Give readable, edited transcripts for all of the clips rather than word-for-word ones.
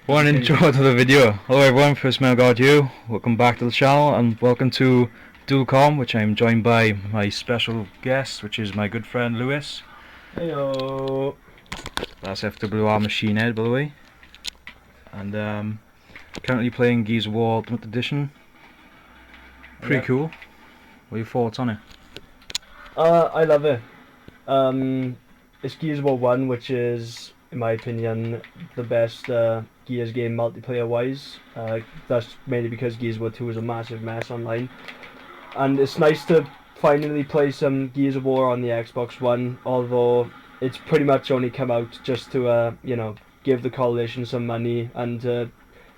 One intro to the video. Hello everyone, FwrMachineHead. Welcome back to the channel and welcome to Dualcom, which I'm joined by my special guest, which is my good friend Lewis. Heyo. That's FwrMachineHead, by the way. And currently playing Gears of War Ultimate Edition. Pretty cool. What are your thoughts on it? I love it. It's Gears of War 1, which is, in my opinion, the best Gears game multiplayer wise. That's mainly because Gears of War 2 was a massive mess online. And it's nice to finally play some Gears of War on the Xbox One, although it's pretty much only come out just to, give the coalition some money and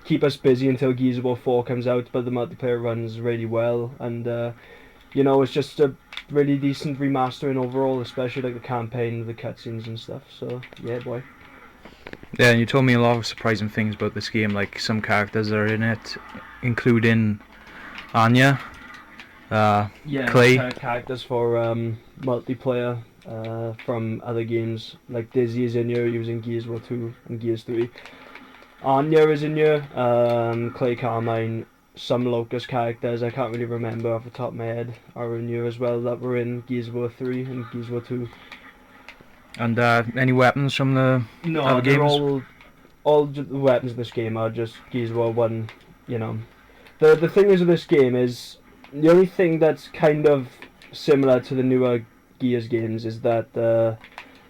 keep us busy until Gears of War 4 comes out, but the multiplayer runs really well, and it's just a really decent remastering overall, especially like the campaign, the cutscenes and stuff. So yeah, boy. Yeah, and you told me a lot of surprising things about this game, like some characters that are in it, including Anya, Clay. Characters for multiplayer from other games, like Dizzy is in here using Gears War 2 and Gears 3. Anya is in here, Clay Carmine, some Locust characters I can't really remember off the top of my head are in here as well that were in Gears of War 3 and Gears of War 2. And any weapons from the other games? All the weapons in this game are just Gears of War 1, The thing is with this game is, the only thing that's kind of similar to the newer Gears games is that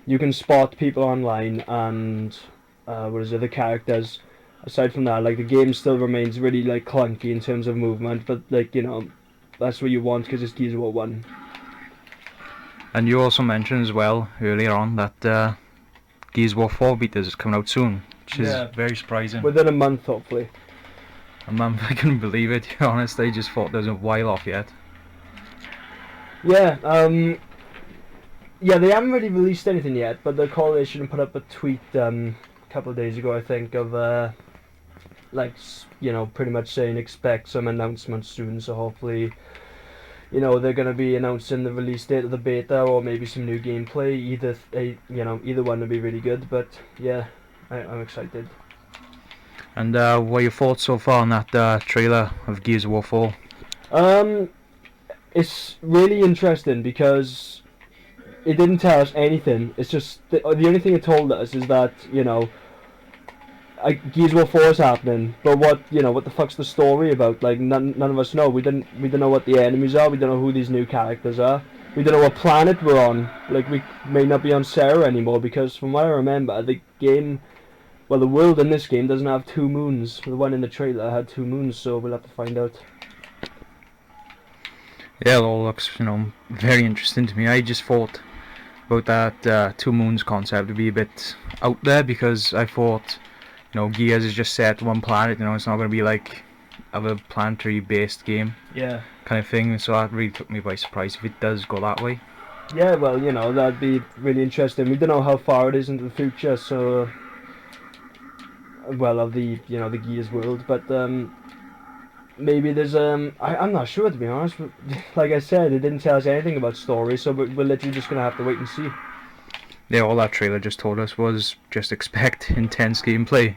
you can spot people online and the characters. Aside from that, like, the game still remains really like clunky in terms of movement, but that's what you want because it's Gears of War 1. And you also mentioned as well earlier on that Gears of War 4 beta is coming out soon, which is very surprising. Within a month, hopefully. A month? I couldn't believe it, to be honest. I just thought there was a while off yet. Yeah, they haven't really released anything yet, but the coalition put up a tweet a couple of days ago, I think, of pretty much saying expect some announcements soon. So hopefully, they're going to be announcing the release date of the beta or maybe some new gameplay. Either one would be really good. But yeah, I'm excited. And what are your thoughts so far on that trailer of Gears of War 4? It's really interesting because it didn't tell us anything. It's just the only thing it told us is that Gears of War 4 is happening, but what the fuck's the story about? Like, none of us know. We don't know what the enemies are. We don't know who these new characters are. We don't know what planet we're on. Like, we may not be on Sarah anymore because, from what I remember, the world in this game doesn't have 2 moons. The one in the trailer had 2 moons, so we'll have to find out. Yeah, it all looks, very interesting to me. I just thought about that 2 moons concept to be a bit out there because I thought, Gears is just set to one planet, it's not going to be like a planetary based game. Yeah. Kind of thing, so that really took me by surprise if it does go that way. Yeah, well, that'd be really interesting. We don't know how far it is into the future, so of the the Gears world, but maybe there's I'm not sure, to be honest. But like I said, it didn't tell us anything about story, so we're literally just gonna have to wait and see. Yeah, all that trailer just told us was just expect intense gameplay.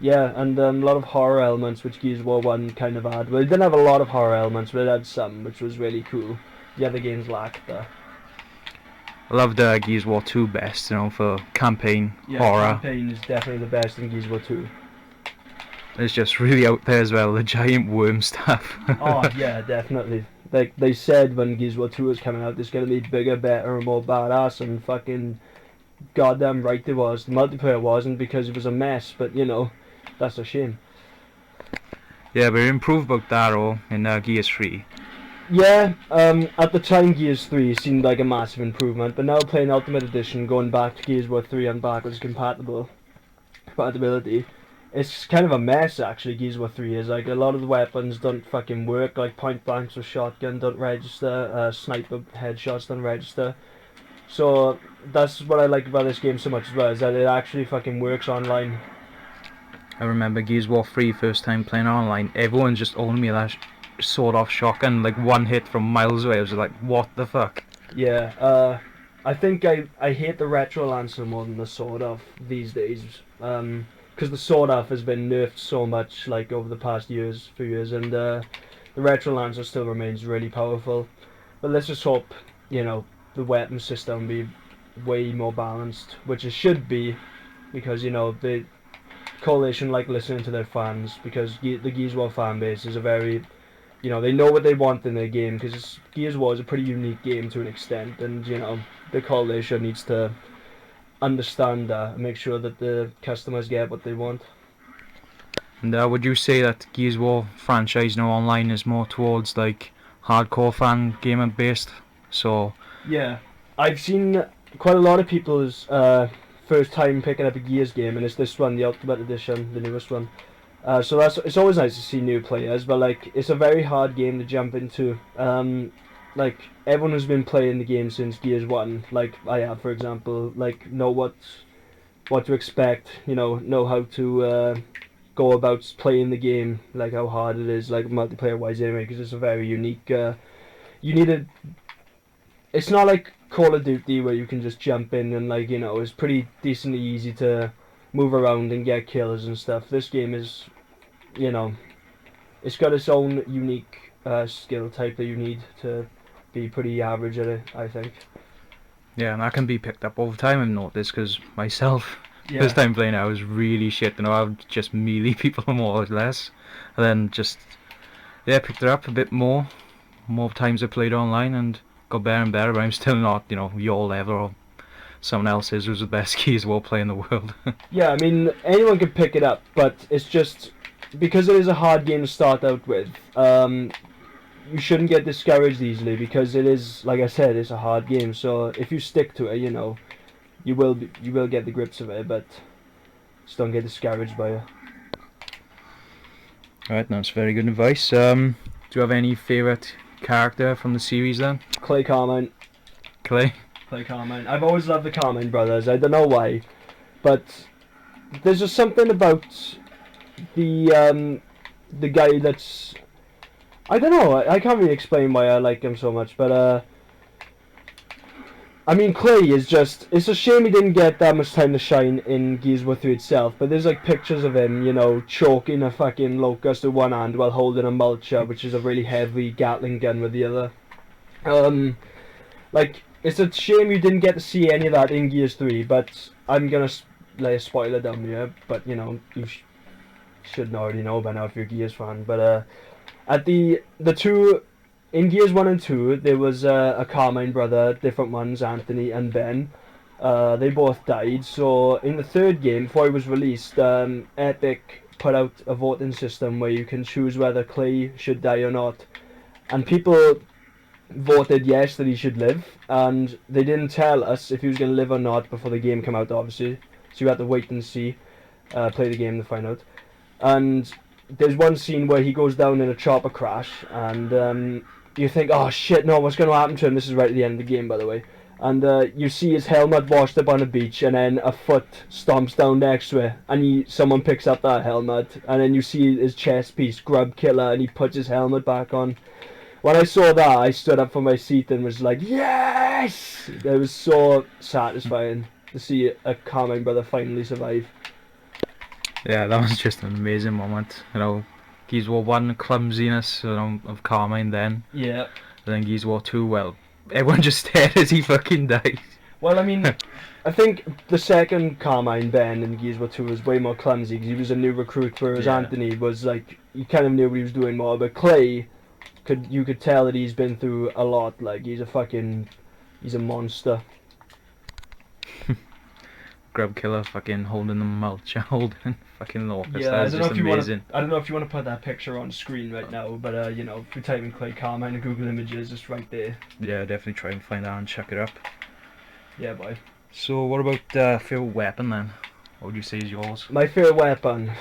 Yeah, and a lot of horror elements, which Gears of War 1 kind of had. Well, it didn't have a lot of horror elements, but it had some, which was really cool. The other games lacked that. I loved Gears of War 2 best, for campaign, horror. Campaign is definitely the best in Gears of War 2. It's just really out there as well, the giant worm stuff. Oh, yeah, definitely. Like, they said when Gears of War 2 was coming out, it's going to be bigger, better, and more badass, and fucking goddamn right it was. The multiplayer wasn't because it was a mess, but, that's a shame. Yeah, but it improved about that in Gears 3. Yeah, at the time Gears 3 seemed like a massive improvement, but now playing Ultimate Edition, going back to Gears War 3 and backwards compatibility, it's kind of a mess actually. Gears War 3 is like, a lot of the weapons don't fucking work, like point blanks with shotgun don't register, sniper headshots don't register. So that's what I like about this game so much as well, is that it actually fucking works online. I remember Gears War 3 first time playing online, everyone just owned me that sawed off shotgun, like one hit from miles away. I was like, what the fuck? Yeah, I think I hate the retro lancer more than the sword off these days. Because the sword off has been nerfed so much like over the past few years, and the retro lancer still remains really powerful. But let's just hope, the weapon system be way more balanced, which it should be, because the coalition like listening to their fans, because the Gears of War fan base is a very, they know what they want in their game, because Gears of War is a pretty unique game to an extent, and the coalition needs to understand that and make sure that the customers get what they want. And would you say that Gears of War franchise now online is more towards like hardcore fan gamer based? So Yeah, I've seen quite a lot of people's first time picking up a Gears game, and it's this one, the Ultimate Edition, the newest one. So it's always nice to see new players, but like it's a very hard game to jump into. Like everyone who's been playing the game since Gears 1, like I have, for example, like know what to expect, know how to go about playing the game, like how hard it is, like multiplayer wise anyway, because it's a very unique. You need a. It's not like Call of Duty where you can just jump in and like it's pretty decently easy to move around and get kills and stuff. This game is, it's got its own unique skill type that you need to be pretty average at it, I think. yeah, and that can be picked up over time. I've noticed because myself, Yeah. first time playing, I was really shit. I would just melee people more or less, and then just picked it up a bit more. More times I played online and got better and better. But I'm still not, your level or someone else's who's the best Gears of War player in the world. Yeah, I mean anyone can pick it up, but it's just because it is a hard game to start out with. You shouldn't get discouraged easily because it is, like I said, it's a hard game. So if you stick to it, you will get the grips of it, but just don't get discouraged by it. Alright, that's very good advice. Do you have any favourite character from the series then? Clay Carmine. Clay? Clay Carmine. I've always loved the Carmine brothers. I don't know why, but there's just something about the guy that's, I don't know. I can't really explain why I like him so much, but I mean, Clay is just. It's a shame he didn't get that much time to shine in Gears of War 3 itself, but there's like pictures of him, choking a fucking locust with one hand while holding a mulcher, which is a really heavy Gatling gun with the other. Like, it's a shame you didn't get to see any of that in Gears 3, but I'm gonna lay a spoiler down here, but you should already know by now if you're a Gears fan, but at the two. In Gears 1 and 2, there was a Carmine brother, different ones, Anthony and Ben. They both died, so in the third game, before it was released, Epic put out a voting system where you can choose whether Clay should die or not. And people voted yes, that he should live, and they didn't tell us if he was going to live or not before the game came out, obviously. So you had to wait and see, play the game to find out. And there's one scene where he goes down in a chopper crash, and you think, oh shit, no, what's going to happen to him? This is right at the end of the game, by the way. And you see his helmet washed up on a beach, and then a foot stomps down next to it, and someone picks up that helmet, and then you see his chest piece, Grub Killer, and he puts his helmet back on. When I saw that, I stood up from my seat and was like, yes! It was so satisfying to see a Carmine brother finally survive. Yeah, that was just an amazing moment. Gears of War 1, clumsiness of Carmine then. Yeah. And then Gears of War 2, well, everyone just stared as he fucking died. Well, I mean, I think the second Carmine, Ben, in Gears of War 2 was way more clumsy because he was a new recruit, whereas Anthony was like, you kind of knew what he was doing more. But Clay, you could tell that he's been through a lot. Like, he's a monster. Grub Killer fucking holding the mulch, holding fucking locust. Yeah, That was just amazing. I don't know if you want to put that picture on screen right now, but if you type in Clay Carmine in Google Images, it's right there. Yeah, definitely try and find that and check it up. Yeah, boy. So what about favourite weapon then? What would you say is yours? My favourite weapon.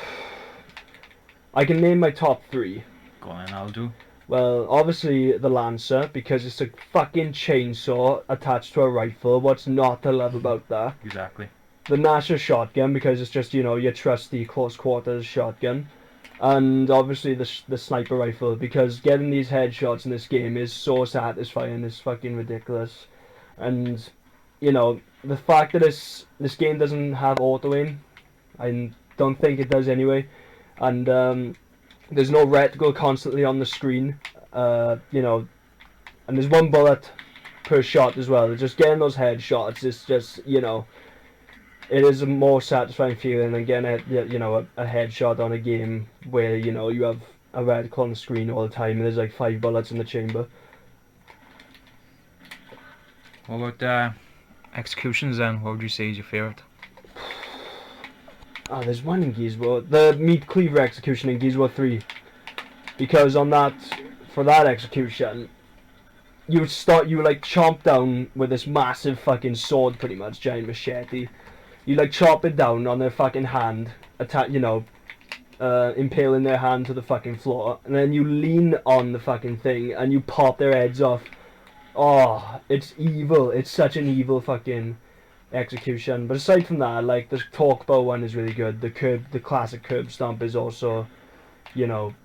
I can name my top 3. Go on then, I'll do. Well, obviously the Lancer, because it's a fucking chainsaw attached to a rifle. What's not to love about that? Exactly. The Nasher shotgun, because it's just, your trusty close quarters shotgun. And obviously the sniper rifle, because getting these headshots in this game is so satisfying. It's fucking ridiculous. And you know, the fact that this game doesn't have auto aim, I don't think it does anyway, and there's no reticle constantly on the screen. You know, and there's one bullet per shot as well. Just getting those headshots is just, you know, it is a more satisfying feeling than getting a headshot on a game where, you know, you have a reticle on the screen all the time and there's like 5 bullets in the chamber. What about executions then? What would you say is your favourite? There's one in Gears of War, the meat cleaver execution in Gears of War 3, because for that execution, you like chomp down with this massive fucking sword, pretty much giant machete. You like chop it down on their fucking hand, impaling their hand to the fucking floor, and then you lean on the fucking thing and you pop their heads off. Oh, it's evil. It's such an evil fucking execution. But aside from that, like, the torque bow one is really good. The classic curb stomp is also, you know,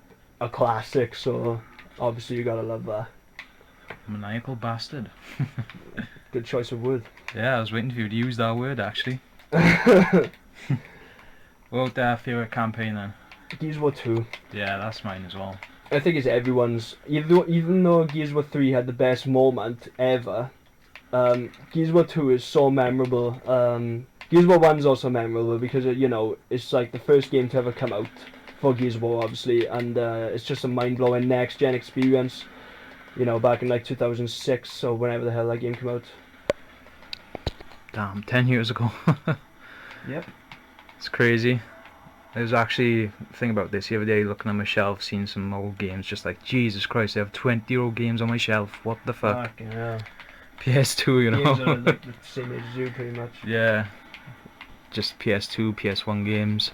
a classic. So obviously you gotta love that. Maniacal bastard. Good choice of word. Yeah, I was waiting for you to use that word actually. What about favourite campaign then? Gears of War 2. Yeah, that's mine as well. I think it's everyone's. Even though Gears of War 3 had the best moment ever, Gears of War 2 is so memorable. Gears of War 1 is also memorable because it's like the first game to ever come out for Gears of War, obviously, and it's just a mind-blowing next-gen experience. You know, back in like 2006 or whenever the hell that game came out. Damn, 10 years ago. Yep. It's crazy. I was actually thinking about this the other day, looking at my shelf, seeing some old games, just like, Jesus Christ, I have 20-year-old games on my shelf, what the fuck? Fucking hell. PS2, you know? Games are like the same age as you, pretty much. Yeah. Just PS2, PS1 games,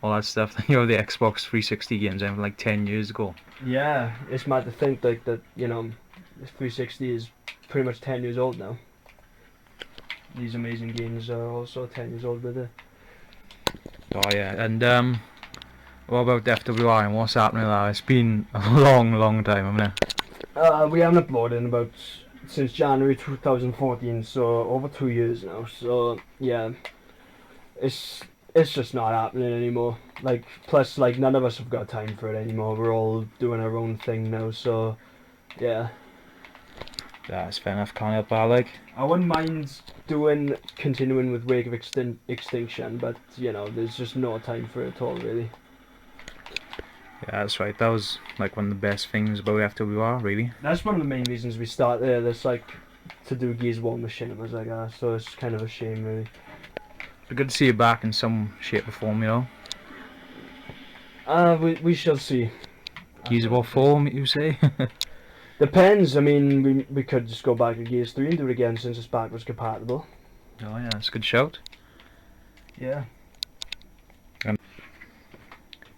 all that stuff. Then you know, the Xbox 360 games, from like 10 years ago. Yeah, it's mad to think like that, you know, the 360 is pretty much 10 years old now. These amazing games are also 10 years old with it. Oh yeah, and what about FWR and what's happening with that? It's been a long time, hasn't it? We haven't uploaded since January 2014, so over 2 years now. So yeah, it's just not happening anymore. Like, plus, like, none of us have got time for it anymore. We're all doing our own thing now. So yeah. That's fair enough, can't help that, like. I wouldn't mind continuing with Wake of Extinction, but you know, there's just no time for it at all, really. Yeah, that's right. That was like one of the best things about FWR, really. That's one of the main reasons we start there. That's like to do Gears of War Machinimas, I guess. So it's kind of a shame, really. But good to see you back in some shape or form, you know. We shall see. Gears of War 4, you say? Depends. I mean, we could just go back to Gears 3 and do it again since it's backwards compatible. Oh yeah, that's a good shout. Yeah.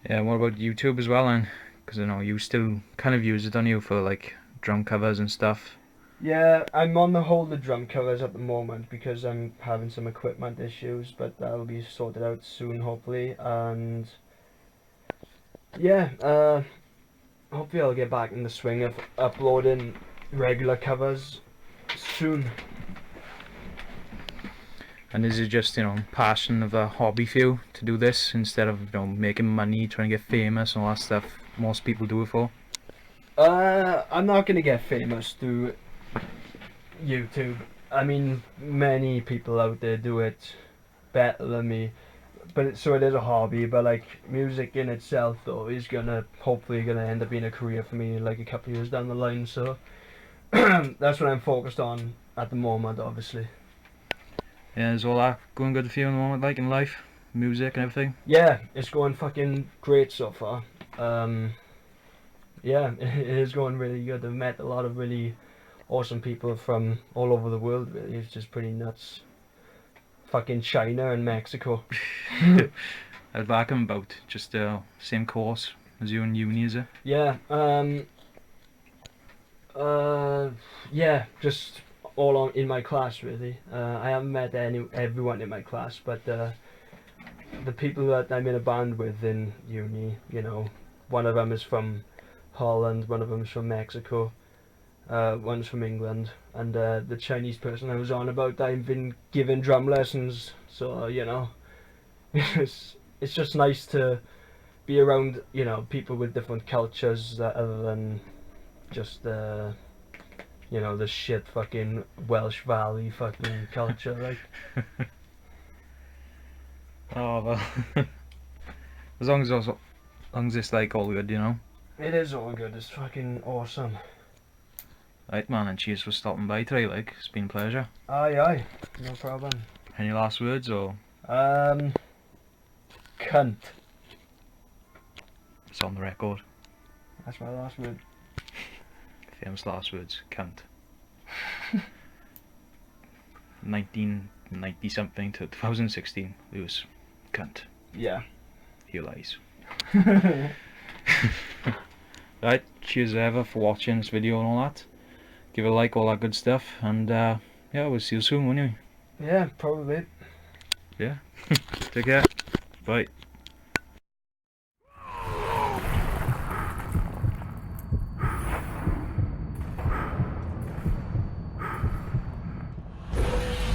Yeah, what about YouTube as well then? Because I know you still kind of use it, don't you, for like drum covers and stuff? Yeah, I'm on the hold of drum covers at the moment because I'm having some equipment issues, but that'll be sorted out soon, hopefully. And yeah, hopefully I'll get back in the swing of uploading regular covers soon. And is it just, you know, passion of a hobby for you to do this instead of, you know, making money, trying to get famous and all that stuff most people do it for? I'm not gonna get famous through YouTube. I mean, many people out there do it better than me, but it is a hobby. But like, music in itself though is hopefully gonna end up being a career for me like a couple of years down the line. So that's what I'm focused on at the moment, obviously. Yeah, is all that going good for you in the moment, like in life, music and everything? Yeah, it's going fucking great so far. Yeah, it is going really good. I've met a lot of really awesome people from all over the world, really. It's just pretty nuts. Fucking China and Mexico. I'd back him about just same course as you in uni, is it? Yeah, yeah, just all in my class, really. I haven't met everyone in my class, but the people that I'm in a band with in uni, you know, one of them is from Holland, one of them is from Mexico, one's from England, and the Chinese person I was on about, I've been giving drum lessons, so you know, it's just nice to be around, you know, people with different cultures other than just you know, the shit fucking Welsh Valley fucking culture, like. Oh well. As long as it's like all good, you know. It is all good. It's fucking awesome. Right, man, and cheers for stopping by today. Like, it's been a pleasure. Aye, aye, no problem. Any last words or Cunt. it's on the record? That's my last word. Famous last words, cunt. 1990 something to 2016, it was cunt. Yeah. Here lies. Right, cheers ever for watching this video and all that. Give it a like, all that good stuff, and yeah, we'll see you soon, won't we? Yeah, probably. Yeah. Take care. Bye.